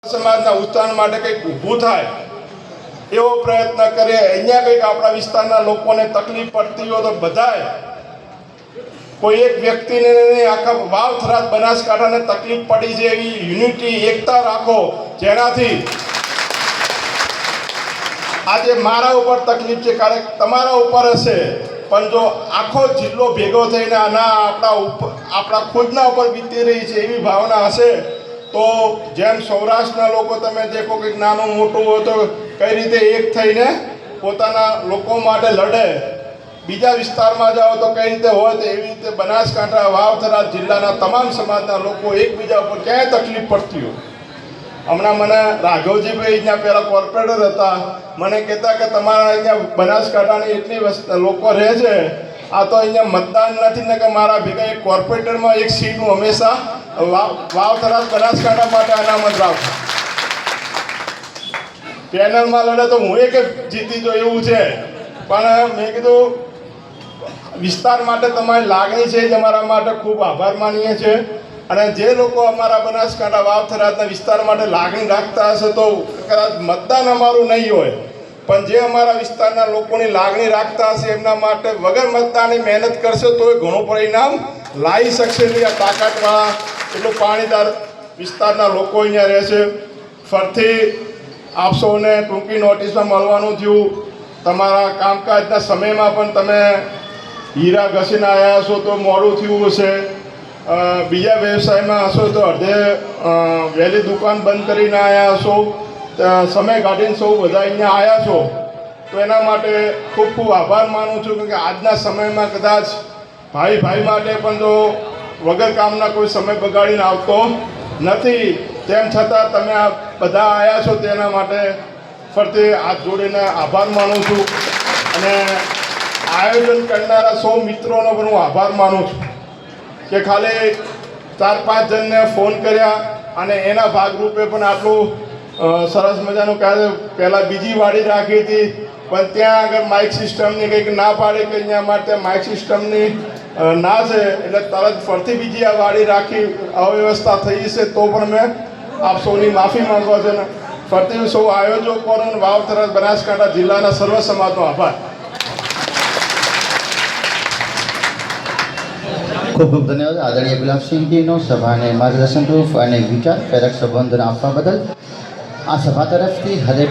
સમાજના ઉત્થાન માટે કંઈક ઊભું થાય એવો પ્રયત્ન કરીએ। અહીંયા કંઈક આપણા વિસ્તારના લોકોને તકલીફ પડતી હોય તો બધાય કોઈ એક વ્યક્તિને આખા વાવ થરાદ બનાસકાંઠાને તકલીફ પડી છે એવી યુનિટી એકતા રાખો, જેનાથી આજે મારા ઉપર તકલીફ છે, કારણ તમારા ઉપર હશે, પણ જો આખો જિલ્લો ભેગો થઈને આના આપણા ખુદના ઉપર વીતી રહી છે એવી ભાવના હશે તો જેમ સૌરાષ્ટ્રના લોકો તમે દેખો કંઈક નાનું મોટું હોય તો કઈ રીતે એક થઈને પોતાના લોકો માટે લડે, બીજા વિસ્તારમાં જાઓ તો કઈ રીતે હોય તો એવી રીતે બનાસકાંઠા વાવ થરાદ જિલ્લાના તમામ સમાજના લોકો એકબીજા ઉપર ક્યાંય તકલીફ પડતી હોય। હમણાં મને રાઘવજીભાઈ અહીંયા પહેલાં કોર્પોરેટર હતા, મને કહેતા કે તમારા અહીંયા બનાસકાંઠાની એટલી લોકો રહે છે, આ તો અહીંયા મતદાન નથી ને કે મારા ભેગા એક કોર્પોરેટરમાં એક સીટ હું હંમેશા વાવ થરાદ બનાસકાંઠા માટે અનામત રાખું। પેનલમાં લડે તો હું એક જીતી જો એવું છે, પણ મેં કીધું વિસ્તાર માટે તમારી લાગણી છે જ અમારા માટે ખૂબ આભાર માનીએ છીએ। અને જે લોકો અમારા બનાસકાંઠા વાવ થરાદના વિસ્તાર માટે લાગણી રાખતા હશે તો કદાચ મતદાન અમારું નહીં હોય, પણ જે અમારા વિસ્તારના લોકોની લાગણી રાખતા હશે એમના માટે વગર મતદાનની મહેનત કરશે તો એ ઘણું પરિણામ લાવી શકશે। એટલે આ તાકાતવાળા એટલું પાણીદાર વિસ્તારના લોકો અહીંયા રહેશે। ફરતી આપ સૌને ટૂંકી નોટિસમાં મળવાનું થયું, તમારા કામકાજના સમયમાં પણ તમે હીરા ઘસીને આવ્યા છો તો મોડું થયું હશે, બીજા વ્યવસાયમાં હશો તો અડધે વહેલી દુકાન બંધ કરીને આવ્યા હશો, સમય કાઢીને સૌ બધા અહીંયા આવ્યા છો તો એના માટે ખૂબ ખૂબ આભાર માનું છું કે આજના સમયમાં કદાચ ભાઈ માટે પણ જો વગર કામના કોઈ સમય બગાડીને આવતો નથી, તેમ છતાં તમે આ બધા આવ્યા છો તેના માટે ફરતે હાથ જોડીને આભાર માનું છું। અને આયોજન કરનારા સૌ મિત્રોનો પણ હું આભાર માનું છું કે ખાલી 4-5 જણને ફોન કર્યા અને એના ભાગરૂપે પણ આટલું સરસ મજાનું કાર્ય પહેલાં બીજી વાડી રાખી હતી, પણ ત્યાં આગળ માઇક સિસ્ટમની કંઈક ના પાડે કે અહીંયા માટે માઇક સિસ્ટમની ના છે એટલે તરત ફરતી બીજી આ વાડી રાખી અવ્યવસ્થા થઈ જશે તો પણ મેં આપ સૌની માફી માંગવા છે ને ફરતી સૌ આયોજકોનો વાવ થરાદ બનાસકાંઠા જિલ્લાના સર્વ સમાજનો આભાર। ખૂબ ખૂબ ધન્યવાદ આદરણીય ગુલાબસિંહજીનો સભાને માર્ગદર્શન રૂપ અને વિચાર પ્રેરક સંબોધન આપવા બદલ। આ સભા તરફથી હરેક